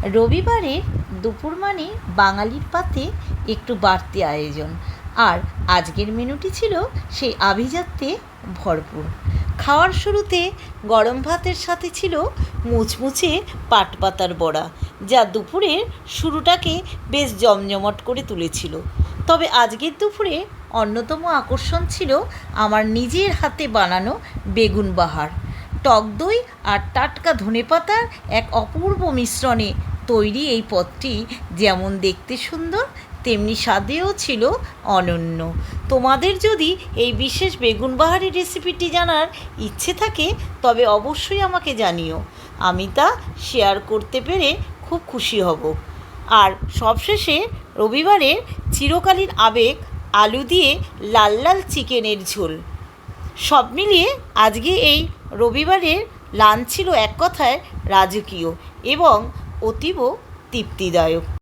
রবিবারে দুপুর মানে বাঙালির পাতে একটু বাড়তি আয়োজন। আর আজকের মেনুটি ছিল সেই আভিজাত্যে ভরপুর। খাওয়ার শুরুতে গরম ভাতের সাথে ছিল মুচমুচে পাটপাতার বড়া, যা দুপুরের শুরুটাকে বেশ জমজমাট করে তুলেছিল। তবে আজকের দুপুরে অন্যতম আকর্ষণ ছিল আমার নিজের হাতে বানানো বেগুন বাহার। টক দই আর টাটকা ধনেপাতার এক অপূর্ব মিশ্রণে তৈরি এই পদটি যেমন দেখতে সুন্দর, তেমনি স্বাদেও ছিল অনন্য। তোমাদের যদি এই বিশেষ বেগুন বাহারের রেসিপিটি জানার ইচ্ছে থাকে তবে অবশ্যই আমাকে জানিও। আমি তা শেয়ার করতে পেরে খুব খুশি হব। আর সবশেষে রবিবারের চিরকালীন আবেগ, আলু দিয়ে লাল লাল চিকেনের ঝোল। সব মিলিয়ে আজকে এই রবিবারের লাঞ্চ ছিল এক কথায় রাজকীয় এবং অতীব তৃপ্তিদায়ক।